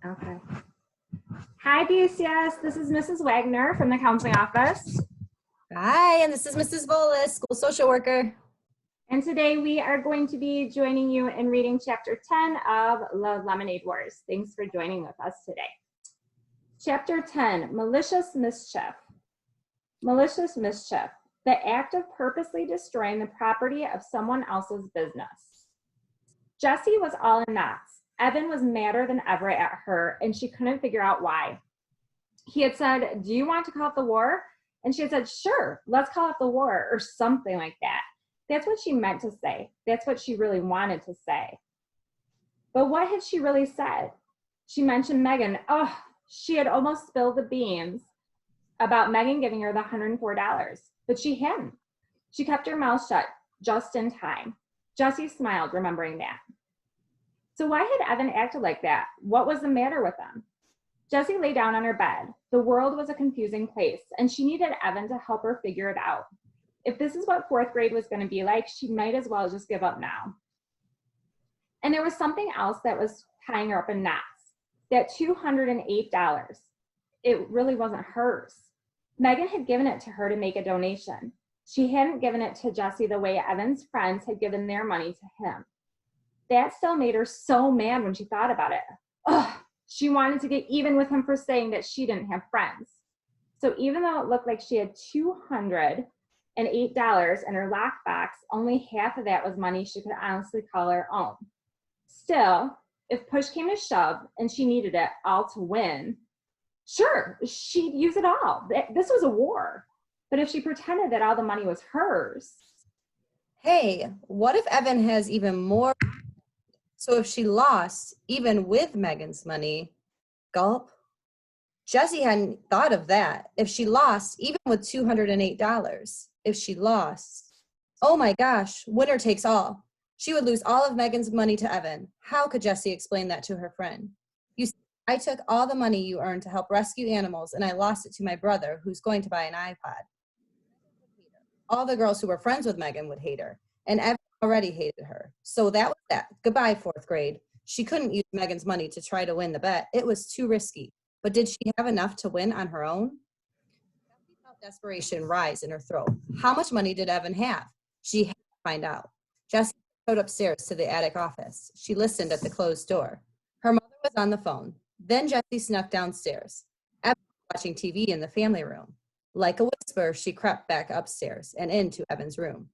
Okay. Hi, DCS. This is Mrs. Wagner from the counseling office. Hi, and this is Mrs. Volas, school social worker. And today we are going to be joining you in reading chapter 10 of The Lemonade Wars. Thanks for joining with us today. Chapter 10, Malicious Mischief. Malicious mischief, the act of purposely destroying the property of someone else's business. Jessie was all in knots. Evan was madder than ever at her, and she couldn't figure out why. He had said, "Do you want to call off the war?" And she had said, "Sure, let's call off the war," or something like that. That's what she meant to say. That's what she really wanted to say. But what had she really said? She mentioned Megan. Oh, she had almost spilled the beans about Megan giving her the $104, but she hadn't. She kept her mouth shut just in time. Jessie smiled, remembering that. So why had Evan acted like that? What was the matter with him? Jessie lay down on her bed. The world was a confusing place, and she needed Evan to help her figure it out. If this is what fourth grade was going to be like, she might as well just give up now. And there was something else that was tying her up in knots. That $208. It really wasn't hers. Megan had given it to her to make a donation. She hadn't given it to Jessie the way Evan's friends had given their money to him. That still made her so mad when she thought about it. Ugh, she wanted to get even with him for saying that she didn't have friends. So even though it looked like she had $208 in her lockbox, only half of that was money she could honestly call her own. Still, if push came to shove and she needed it all to win, sure, she'd use it all. This was a war. But if she pretended that all the money was hers. Hey, what if Evan has even more? So if she lost, even with Megan's money, gulp. Jessie hadn't thought of that. If she lost, even with $208, if she lost, oh my gosh, winner takes all. She would lose all of Megan's money to Evan. How could Jessie explain that to her friend? You see, I took all the money you earned to help rescue animals, and I lost it to my brother, who's going to buy an iPod. All the girls who were friends with Megan would hate her, and Evan already hated her. So that was that. Goodbye, fourth grade. She couldn't use Megan's money to try to win the bet. It was too risky. But did she have enough to win on her own? Jessie felt desperation rise in her throat. How much money did Evan have? She had to find out. Jessie rode upstairs to the attic office. She listened at the closed door. Her mother was on the phone. Then Jessie snuck downstairs. Evan was watching TV in the family room. Like a whisper, she crept back upstairs and into Evan's room.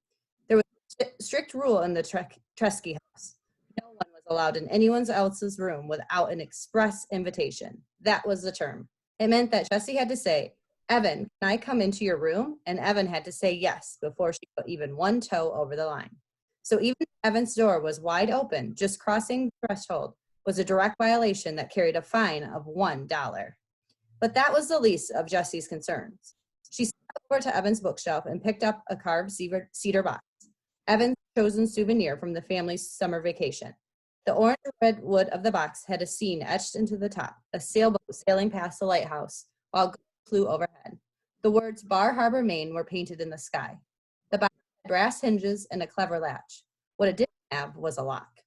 There was a strict rule in the Tresky house. No one was allowed in anyone else's room without an express invitation. That was the term. It meant that Jessie had to say, "Evan, can I come into your room?" And Evan had to say yes before she put even one toe over the line. So even if Evan's door was wide open, just crossing the threshold was a direct violation that carried a fine of $1. But that was the least of Jessie's concerns. She stepped over to Evan's bookshelf and picked up a carved cedar box, Evan's chosen souvenir from the family's summer vacation. The orange and red wood of the box had a scene etched into the top, a sailboat sailing past the lighthouse while gulls flew overhead. The words Bar Harbor, Maine were painted in the sky. The box had brass hinges and a clever latch. What it didn't have was a lock.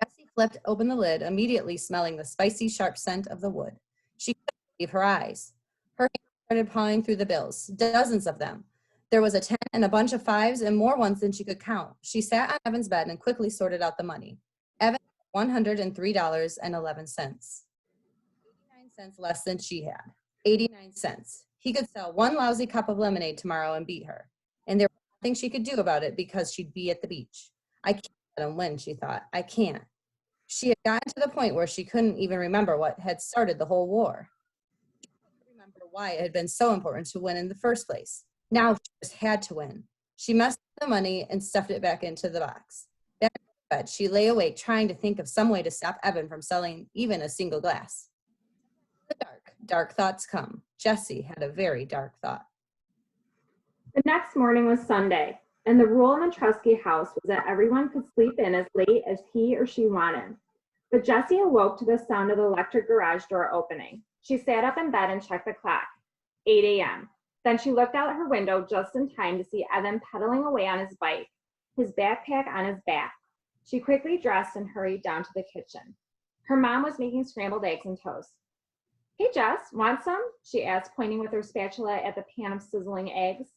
Jessie flipped open the lid, immediately smelling the spicy, sharp scent of the wood. She couldn't believe her eyes. Her hand started pawing through the bills, dozens of them. There was a 10 and a bunch of 5s and more ones than she could count. She sat on Evan's bed and quickly sorted out the money. Evan had $103.11. 89 cents less than she had. 89 cents. He could sell one lousy cup of lemonade tomorrow and beat her. And there was nothing she could do about it because she'd be at the beach. I can't let him win, she thought. I can't. She had gotten to the point where she couldn't even remember what had started the whole war. She couldn't remember why it had been so important to win in the first place. Now she just had to win. She messed with the money and stuffed it back into the box. Back in bed, she lay awake trying to think of some way to stop Evan from selling even a single glass. The dark thoughts come. Jessie had a very dark thought. The next morning was Sunday, and the rule in the Tresky house was that everyone could sleep in as late as he or she wanted. But Jessie awoke to the sound of the electric garage door opening. She sat up in bed and checked the clock. 8 a.m. Then she looked out her window just in time to see Evan pedaling away on his bike, his backpack on his back. She quickly dressed and hurried down to the kitchen. Her mom was making scrambled eggs and toast. "Hey, Jess, want some?" she asked, pointing with her spatula at the pan of sizzling eggs.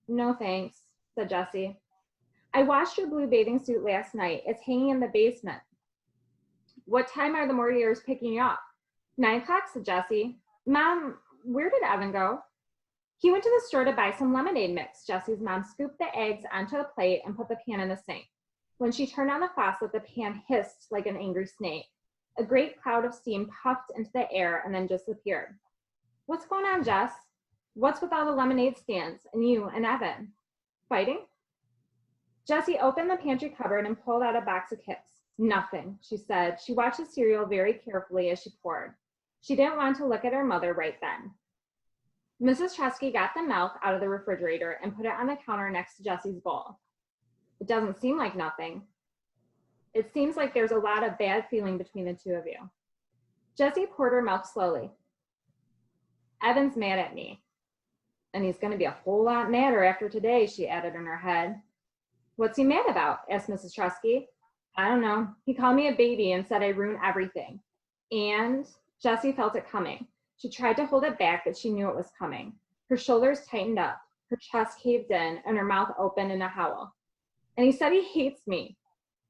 "No, thanks," said Jessie. "I washed your blue bathing suit last night. It's hanging in the basement." "What time are the Mortiers picking you up?" 9 o'clock, said Jessie. "Mom, where did Evan go?" "He went to the store to buy some lemonade mix." Jessie's mom scooped the eggs onto a plate and put the pan in the sink. When she turned on the faucet, the pan hissed like an angry snake. A great cloud of steam puffed into the air and then disappeared. "What's going on, Jess? What's with all the lemonade stands and you and Evan? Fighting?" Jessie opened the pantry cupboard and pulled out a box of Kits. "Nothing," she said. She watched the cereal very carefully as she poured. She didn't want to look at her mother right then. Mrs. Chesky got the milk out of the refrigerator and put it on the counter next to Jessie's bowl. "It doesn't seem like nothing. It seems like there's a lot of bad feeling between the two of you." Jessie poured her milk slowly. "Evan's mad at me. And he's going to be a whole lot madder after today," she added in her head. "What's he mad about?" asked Mrs. Chesky. "I don't know. He called me a baby and said I ruined everything." And Jessie felt it coming. She tried to hold it back, but she knew it was coming. Her shoulders tightened up, her chest caved in, and her mouth opened in a howl. "And he said he hates me."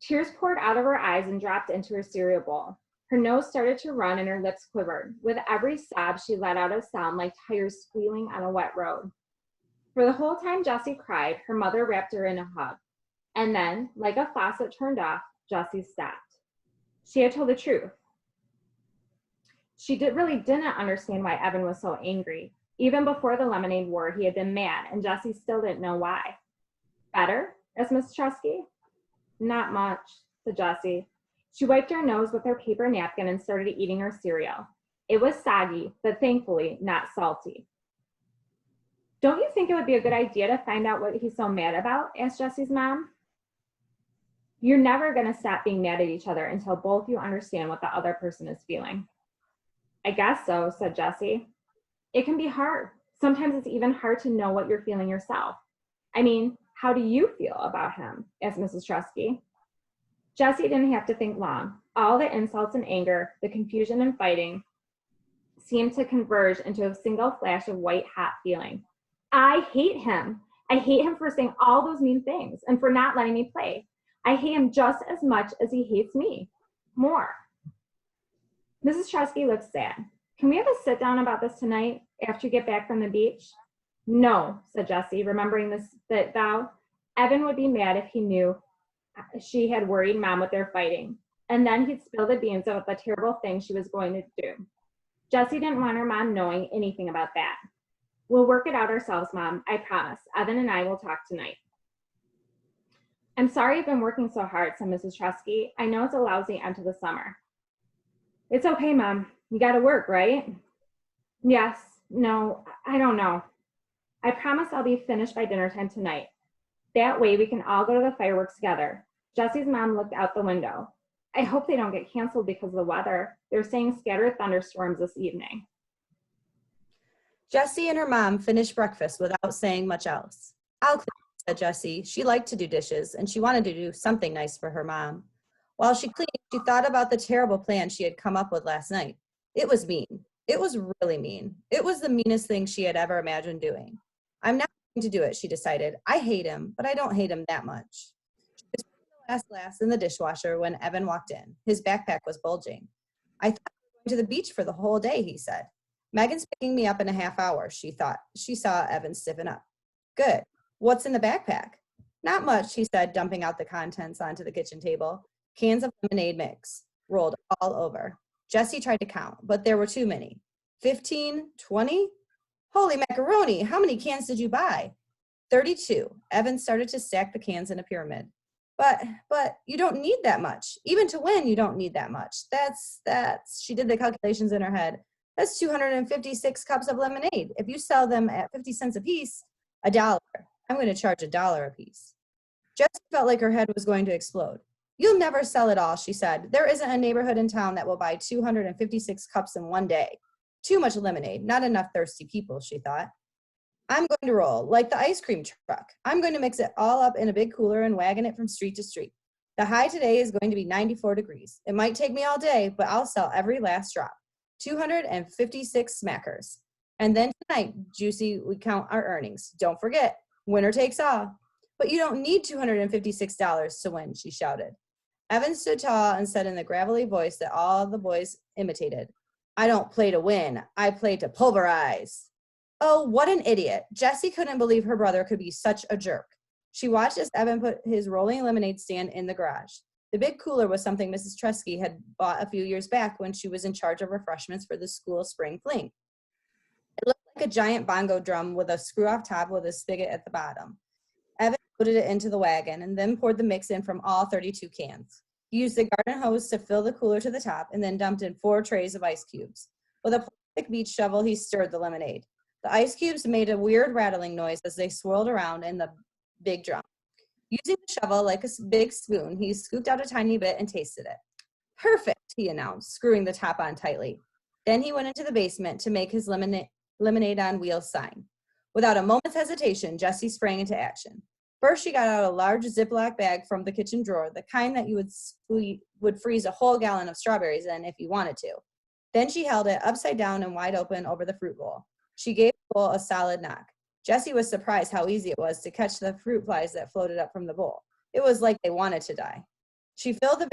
Tears poured out of her eyes and dropped into her cereal bowl. Her nose started to run and her lips quivered. With every sob, she let out a sound like tires squealing on a wet road. For the whole time Jessie cried, her mother wrapped her in a hug. And then, like a faucet turned off, Jessie stopped. She had told the truth. She really didn't understand why Evan was so angry. Even before the lemonade war, he had been mad, and Jessie still didn't know why. "Better?" asked Mrs. Chesky. "Not much," said Jessie. She wiped her nose with her paper napkin and started eating her cereal. It was soggy, but thankfully not salty. "Don't you think it would be a good idea to find out what he's so mad about?" asked Jessie's mom. "You're never going to stop being mad at each other until both you understand what the other person is feeling." "I guess so," said Jessie. "It can be hard. Sometimes it's even hard to know what you're feeling yourself. I mean, how do you feel about him?" asked Mrs. Chesky. Jessie didn't have to think long. All the insults and anger, the confusion and fighting seemed to converge into a single flash of white-hot feeling. "I hate him. I hate him for saying all those mean things and for not letting me play. I hate him just as much as he hates me. More." Mrs. Chesky looked sad. "Can we have a sit down about this tonight after you get back from the beach?" "No," said Jessie, remembering this vow. Evan would be mad if he knew she had worried Mom with their fighting, and then he'd spill the beans about the terrible thing she was going to do. Jessie didn't want her mom knowing anything about that. "We'll work it out ourselves, Mom. I promise. Evan and I will talk tonight." "I'm sorry I've been working so hard," said Mrs. Chesky. "I know it's a lousy end to the summer." "It's okay, Mom. You got to work, right?" "Yes. No, I don't know. I promise I'll be finished by dinner time tonight. That way we can all go to the fireworks together." Jessie's mom looked out the window. "I hope they don't get canceled because of the weather. They're saying scattered thunderstorms this evening." Jessie and her mom finished breakfast without saying much else. "I'll clean," said Jessie. She liked to do dishes, and she wanted to do something nice for her mom. While she cleaned, she thought about the terrible plan she had come up with last night. It was mean. It was really mean. It was the meanest thing she had ever imagined doing. "I'm not going to do it," she decided. "I hate him, but I don't hate him that much." She was putting the last glass in the dishwasher when Evan walked in. His backpack was bulging. "I thought we were going to the beach for the whole day," he said. "Megan's picking me up in a half hour," she thought. She saw Evan stiffen up. "Good. What's in the backpack?" "Not much," he said, dumping out the contents onto the kitchen table. Cans of lemonade mix, rolled all over. Jessie tried to count, but there were too many. 15, 20? Holy macaroni, how many cans did you buy? 32. Evan started to stack the cans in a pyramid. But you don't need that much. Even to win, you don't need that much. That's, she did the calculations in her head. That's 256 cups of lemonade. If you sell them at 50 cents a piece, $1. I'm going to charge $1 a piece. Jessie felt like her head was going to explode. "You'll never sell it all," she said. "There isn't a neighborhood in town that will buy 256 cups in one day. Too much lemonade, not enough thirsty people," she thought. "I'm going to roll like the ice cream truck. I'm going to mix it all up in a big cooler and wagon it from street to street. The high today is going to be 94 degrees. It might take me all day, but I'll sell every last drop. 256 smackers. And then tonight, Juicy, we count our earnings. Don't forget, winner takes all. But you don't need $256 to win, she shouted. Evan stood tall and said in the gravelly voice that all the boys imitated, I don't play to win, I play to pulverize. Oh, what an idiot. Jessie couldn't believe her brother could be such a jerk. She watched as Evan put his rolling lemonade stand in the garage. The big cooler was something Mrs. Tresky had bought a few years back when she was in charge of refreshments for the school spring fling. It looked like a giant bongo drum with a screw-off top with a spigot at the bottom. Evan loaded it into the wagon and then poured the mix in from all 32 cans. He used the garden hose to fill the cooler to the top and then dumped in 4 trays of ice cubes. With a plastic beach shovel, he stirred the lemonade. The ice cubes made a weird rattling noise as they swirled around in the big drum. Using the shovel like a big spoon, he scooped out a tiny bit and tasted it. Perfect, he announced, screwing the top on tightly. Then he went into the basement to make his lemonade on wheels sign. Without a moment's hesitation, Jessie sprang into action. First, she got out a large Ziploc bag from the kitchen drawer, the kind that you would freeze a whole gallon of strawberries in if you wanted to. Then she held it upside down and wide open over the fruit bowl. She gave the bowl a solid knock. Jessie was surprised how easy it was to catch the fruit flies that floated up from the bowl. It was like they wanted to die. She filled that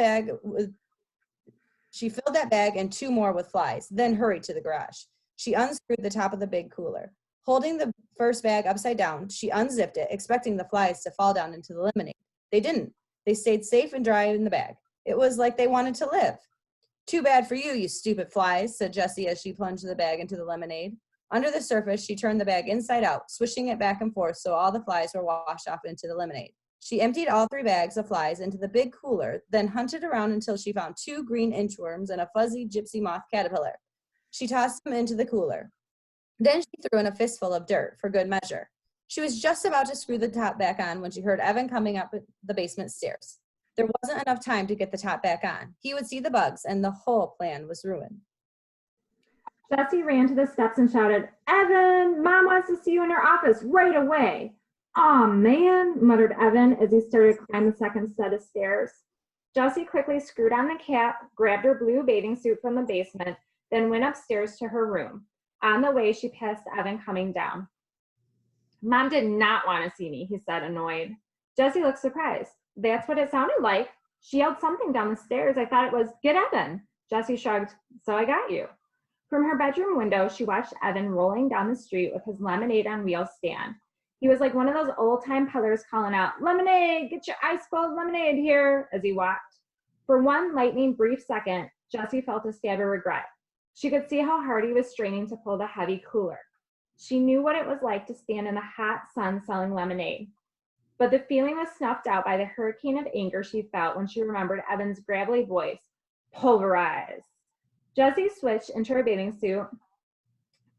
bag and 2 more with flies, then hurried to the garage. She unscrewed the top of the big cooler. Holding the first bag upside down, she unzipped it, expecting the flies to fall down into the lemonade. They didn't. They stayed safe and dry in the bag. It was like they wanted to live. Too bad for you, you stupid flies, said Jessie as she plunged the bag into the lemonade. Under the surface, she turned the bag inside out, swishing it back and forth so all the flies were washed off into the lemonade. She emptied all 3 bags of flies into the big cooler, then hunted around until she found 2 green inchworms and a fuzzy gypsy moth caterpillar. She tossed them into the cooler. Then she threw in a fistful of dirt for good measure. She was just about to screw the top back on when she heard Evan coming up the basement stairs. There wasn't enough time to get the top back on. He would see the bugs, and the whole plan was ruined. Jessie ran to the steps and shouted, Evan, Mom wants to see you in her office right away. Aw, man, muttered Evan as he started to climb the second set of stairs. Jessie quickly screwed on the cap, grabbed her blue bathing suit from the basement, then went upstairs to her room. On the way, she passed Evan coming down. Mom did not want to see me, he said, annoyed. Jessie looked surprised. That's what it sounded like. She yelled something down the stairs. I thought it was, get Evan. Jessie shrugged, so I got you. From her bedroom window, she watched Evan rolling down the street with his lemonade on wheels stand. He was like one of those old-time peddlers calling out, lemonade, get your ice-cold lemonade here, as he walked. For one lightning brief second, Jessie felt a stab of regret. She could see how hard he was straining to pull the heavy cooler. She knew what it was like to stand in the hot sun selling lemonade. But the feeling was snuffed out by the hurricane of anger she felt when she remembered Evan's gravelly voice, pulverize. Jessie switched into her bathing suit,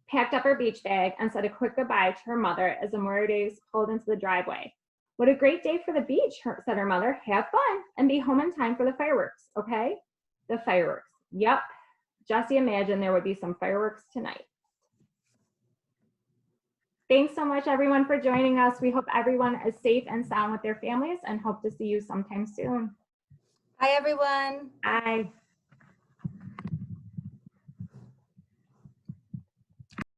packed up her beach bag, and said a quick goodbye to her mother as the Moriartys pulled into the driveway. What a great day for the beach, said her mother. Have fun and be home in time for the fireworks, okay? The fireworks. Yep. Jessie imagined there would be some fireworks tonight. Thanks so much, everyone, for joining us. We hope everyone is safe and sound with their families and hope to see you sometime soon. Hi, everyone. Bye.